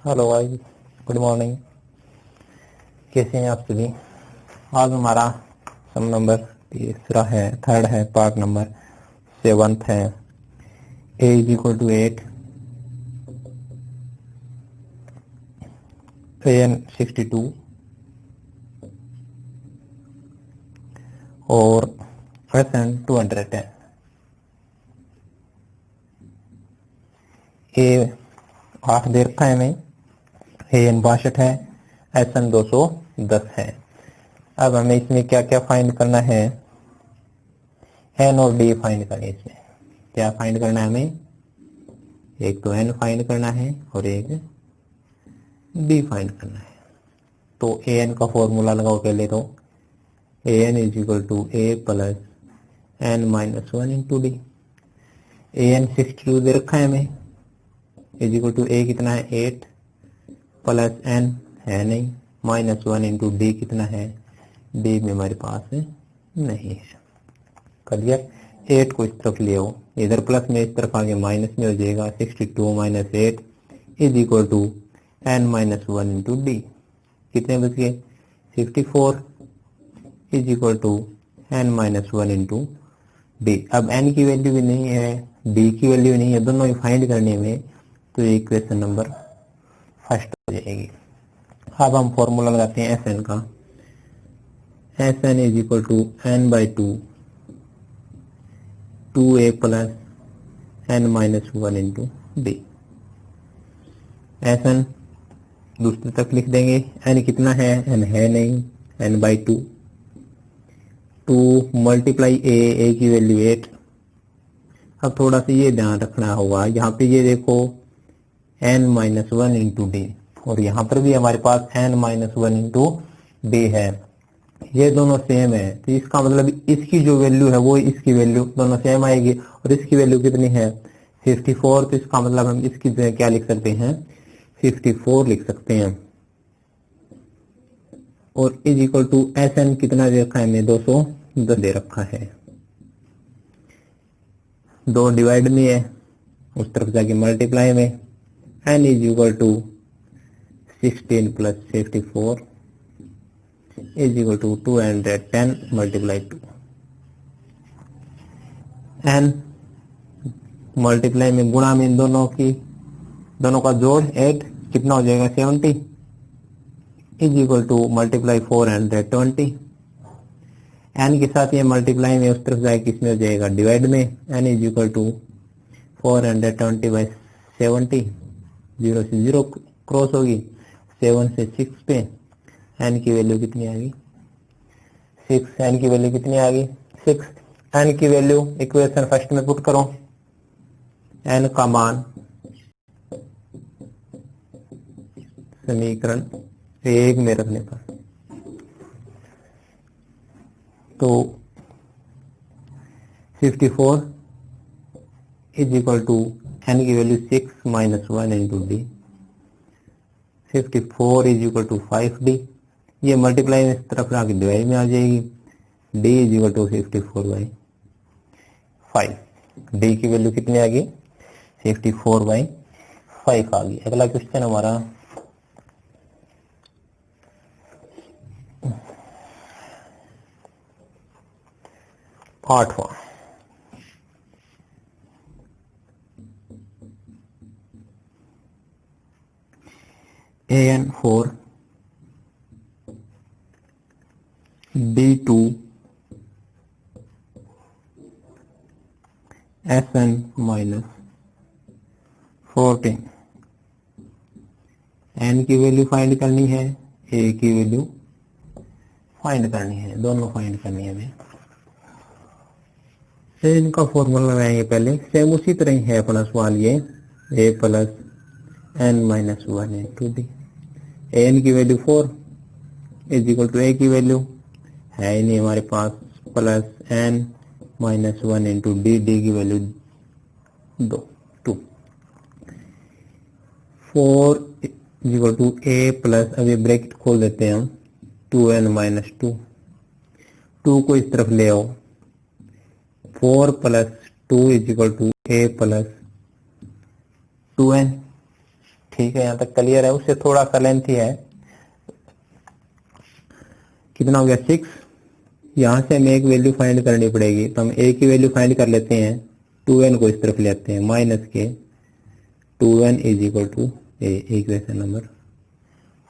Hello guys, good morning. कैसे हैं आप सभी? आज हमारा सम नंबर तीसरा है, थर्ड है, पार्ट नंबर 7 है। a is equal to 8, an 62 और sn 210। a 8 दे रखा है हमें, an 62 है, sn 210 है। अब हमें इसमें क्या क्या फाइंड करना है? n और d फाइंड करना है। इसमें क्या फाइंड करना है हमें? एक तो n फाइंड करना है और एक d फाइंड करना है। तो an का फॉर्मूला लगाओ पहले। तो an is equal to a plus n minus 1 into d. an 62 दे रखा है हमें, इज इक्वल टू a कितना है 8 प्लस n है नहीं, माइनस 1 इंटू डी कितना है, डी में हमारे पास नहीं है। कर दिया। 8 को इस तरफ ले आओ, इधर प्लस में इस तरफ आगे माइनस में हो जाएगा। 62 minus 8 is equal to n minus 1 into d. कितने बच गए? 54 is equal to n minus 1 into d. अब n की वैल्यू भी नहीं है, d की वैल्यू भी नहीं है, दोनों ही फाइंड करने में, तो ये इक्वेशन नंबर फर्स्ट हो जाएगी। अब हम फॉर्मूला लगाते हैं Sn का। Sn is equal to n by 2a plus n minus 1 into d. Sn दूसरी तक लिख देंगे। n कितना है? n है नहीं, n बाई 2 मल्टीप्लाई a की वैल्यू 8। अब थोड़ा सा ये ध्यान रखना होगा, यहाँ पे ये देखो n माइनस 1 इंटू डी, और यहाँ पर भी हमारे पास n माइनस 1 इंटू डी है। ये दोनों सेम है, तो इसका मतलब इसकी जो वैल्यू है वो इसकी वैल्यू दोनों सेम आएगी। और इसकी वैल्यू कितनी है? 54। तो इसका मतलब हम इसकी जगह क्या लिख सकते हैं? 54 लिख सकते हैं। और इज इक्वल टू Sn कितना दे रखा है हमें? 210 दे रखा है। 2 डिवाइड में है, उस तरफ जाके मल्टीप्लाई में। n is equal to 16 plus 54 is equal to 210 multiply 2। n multiply में गुणा में दोनों का जोड़ 8 कितना हो जाएगा? 70 is equal to multiply 420। n के साथ ये मल्टीप्लाई में उस तरफ जाए किसमें हो जाएगा? डिवाइड में। n is equal to 420 by 70, 0 से 0 क्रॉस होगी, 7 से 6 पे n की वैल्यू कितनी आ गई? 6। n की वैल्यू कितनी आ गई? 6। n की वैल्यू इक्वेशन फर्स्ट में पुट करो। n का मान समीकरण 1 में रखने पर, तो 54 इज इक्वल टू n की value 6 minus 1 into d. 54 is equal to 5d। ये मल्टीप्लाई इस तरफ आके डिवाइड में आ जाएगी। d is equal to 54 by 5। d की वैल्यू कितनी आ गई? 54 बाई 5 आ गई। अगला क्वेश्चन हमारा 8वां। an 4 d2 sn minus 14। n की वैल्यू फाइंड करनी है, a की वैल्यू फाइंड करनी है, दोनों फाइंड करनी है हमें। इनका फॉर्मूला लगाएंगे पहले, सेम उसी तरह ही है अपना सवाल। ये a plus n minus 1 into d. an की value 4 is equal to a की वैल्यू है ही नहीं हमारे पास, plus n minus 1 into d. D की value 2। 4 is equal to a plus, अभी ब्रैकेट खोल देते हैं हम, 2n माइनस 2। 2 को इस तरफ ले आओ, 4 plus 2 is equal to a plus 2n। ठीक है, यहाँ तक क्लियर है। उससे थोड़ा सा लेंथी है। कितना हो गया 6। यहाँ से हमें एक वैल्यू फाइंड करनी पड़ेगी, तो हम ए की वैल्यू फाइंड कर लेते हैं। 2n को इस तरफ ले आते हैं, माइनस के 2n is equal to a, equation number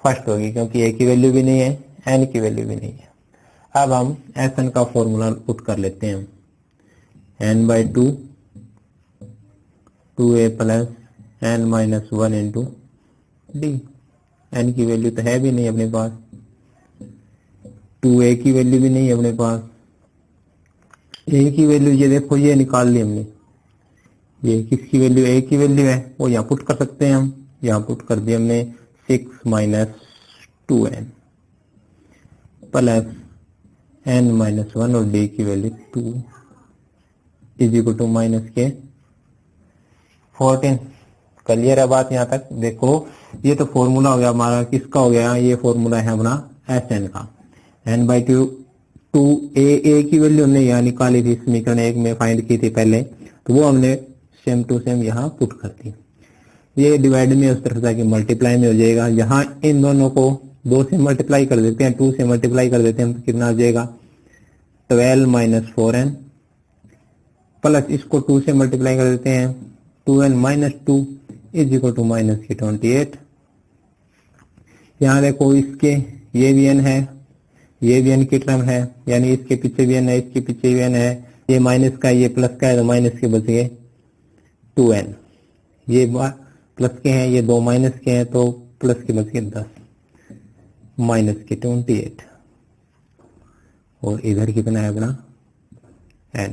first होगी, क्योंकि ए की वैल्यू भी नहीं है, एन की वैल्यू भी नहीं है। अब हम एस एन का फॉर्मूला पुट कर लेते हैं। N by two 2a plus n minus 1 into d. N की वैल्यू तो है भी नहीं अपने पास, 2a की वैल्यू भी नहीं है अपने पास। a की वैल्यू ये देखो, ये निकाल ली हमने। ये किसकी वैल्यू, a की वैल्यू है, वो यहाँ पुट कर सकते हैं हम। यहाँ पुट कर दिया हमने 6 minus 2n plus n minus 1 और d की value 2 is equal to minus के 14। क्लियर है बात यहाँ तक? देखो ये तो फॉर्मूला हो गया हमारा, किसका हो गया, ये फॉर्मूला है अपना एस एन का। एन बाई टू ए की वैल्यू हमने यहाँ निकाली थी, समीकरण 1 में फाइंड की थी पहले, तो वो हमने सेम टू सेम यहाँ पुट कर दी। ये डिवाइड में उस तरफ जाके मल्टीप्लाई में हो जाएगा। यहाँ इन दोनों को 2 से मल्टीप्लाई कर देते हैं, 2 से मल्टीप्लाई कर देते हैं, तो कितना आ जाएगा 12 माइनस 4n प्लस इसको 2 से मल्टीप्लाई कर देते हैं, 2n minus 2 is equal to minus के 28। यहाँ देखो इसके ये भी n है, ये भी n की टर्म है, यानी इसके पीछे भी n है, इसके पीछे भी n है। ये माइनस का ये प्लस का है, तो माइनस के बच गए 2n। ये प्लस के हैं, ये 2 माइनस के हैं, तो प्लस के बच गए 10 माइनस के 28। और इधर कितना है अपना n।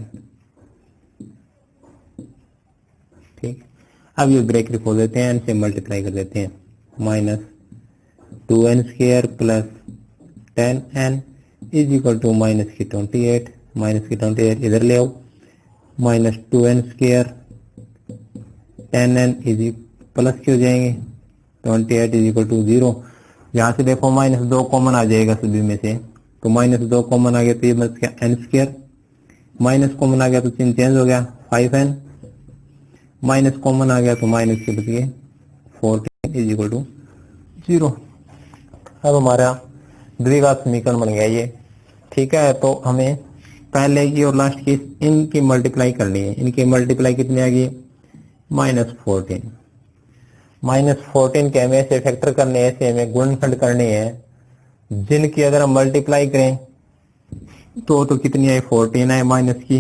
ठीक, अब ये ब्रैकेट खोल देते हैं, n से मल्टीप्लाई कर देते हैं। Minus 2n square plus 10n is equal to minus की 28। माइनस की 28 इधर ले आओ, minus 2n square 10n is plus के हो जाएंगे 28 इज इक्वल टू 0। यहाँ से देखो माइनस 2 कॉमन आ जाएगा सभी में से, तो माइनस 2 कॉमन आ गया तो ये बच गया n स्क्वायर। माइनस कॉमन आ गया तो चिन्ह चेंज हो गया 5n। माइनस कॉमन आ गया तो माइनस के बच गए 14 इज इक्वल टू 0। अब हमारा द्विघात समीकरण बन गया ये। ठीक है, तो हमें पहले की और लास्ट की इनकी मल्टीप्लाई करनी है। इनकी मल्टीप्लाई कितनी आ गई, -14। -14 के हमें ऐसे फैक्टर करने हैं, ऐसे हमें गुणनखंड करने हैं जिनकी अगर हम मल्टीप्लाई करें तो कितनी आए 14 आए, माइनस की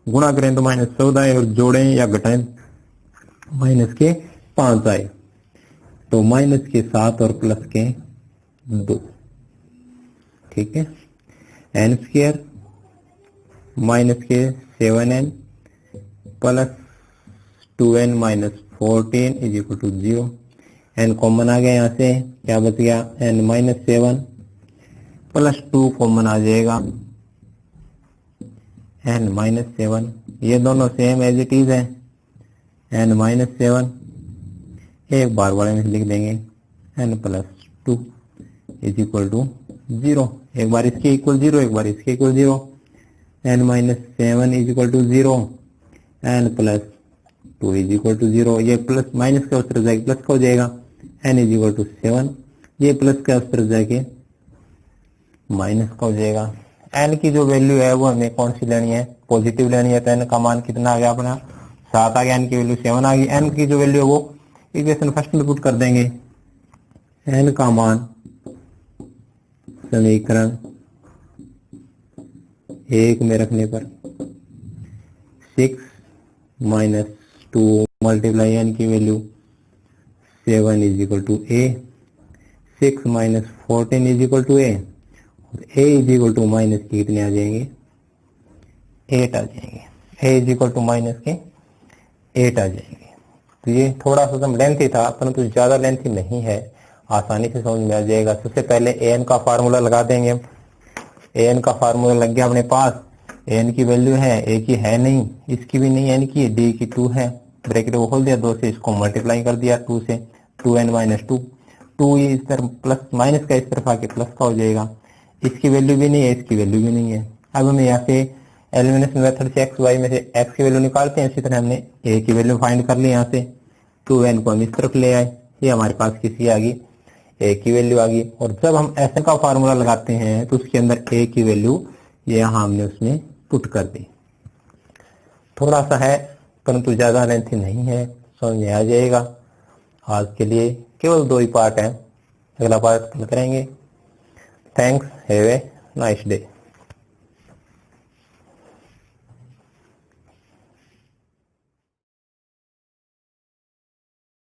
गुणा करें तो -14 आए, और जोड़ें या घटाएं माइनस के 5 आए, तो माइनस के 7 और प्लस के 2। ठीक है, n स्क्वायर माइनस के 7n plus 2n minus 14 is equal to 0। n common आ गया, यहाँ से क्या बच गया n माइनस 7 प्लस 2 कॉमन आ जाएगा n माइनस 7। ये दोनों सेम एज इट इज है, n माइनस 7 एक बार वाले में लिख देंगे n plus 2 is equal to 0। एक बार इसके इक्वल 0, एक बार इसके equal 0। n minus 7 is equal to 0, n plus 2 is equal to 0। ये प्लस माइनस का उस तरफ जाके प्लस का हो जाएगा, n इज इक्वल टू 7। ये प्लस का उस तरफ जाके माइनस का हो जाएगा। n की जो वैल्यू है वो हमें कौन सी लेनी है, पॉजिटिव लेनी है, तो n का मान कितना आ गया अपना 7 आ गया, n की वैल्यू 7 आ गई। n की जो वैल्यू है वो इक्वेशन फर्स्ट में पुट कर देंगे। n का मान समीकरण 1 में रखने पर 6 माइनस 2 मल्टीप्लाई n की value 7 is equal to a, 6 minus 14 is equal to a, और a is equal to minus के कितने आ जाएंगे 8 आ जाएंगे। a is equal to minus के 8 आ जाएंगे। तो ये थोड़ा सा लेंथी था, परंतु ज्यादा लेंथी नहीं है, आसानी से समझ में आ जाएगा। सबसे पहले an का फार्मूला लगा देंगे। an का फार्मूला लग गया अपने पास। an की वैल्यू है, a की है नहीं, इसकी भी नहीं, n की, d की 2 है। ब्रैकेट को खोल दिया, 2 से इसको मल्टीप्लाई कर दिया 2 से, 2n माइनस 2, 2 इस तरफ प्लस माइनस का इस तरफ आके प्लस का हो जाएगा। इसकी वैल्यू भी नहीं है, इसकी वैल्यू भी नहीं है। अब हमें यहाँ से एलिमिनेशन मेथड से एक्स वाई में से x की वैल्यू निकालते हैं। इसी तरह हमने a की वैल्यू फाइंड कर ली, यहाँ से 2n को हम इस तरफ ले आए, ये हमारे पास किसी आ गई, ए की वैल्यू आ गई। और जब हम एस का फार्मूला लगाते हैं तो उसके अंदर ए की वैल्यू ये यहाँ हमने उसमें पुट कर दी। थोड़ा सा है परंतु ज्यादा लेंथी नहीं है, समझ में आ जाएगा। आज के लिए केवल 2 ही पार्ट है, अगला पार्ट कल करेंगे। Thanks, have a nice day.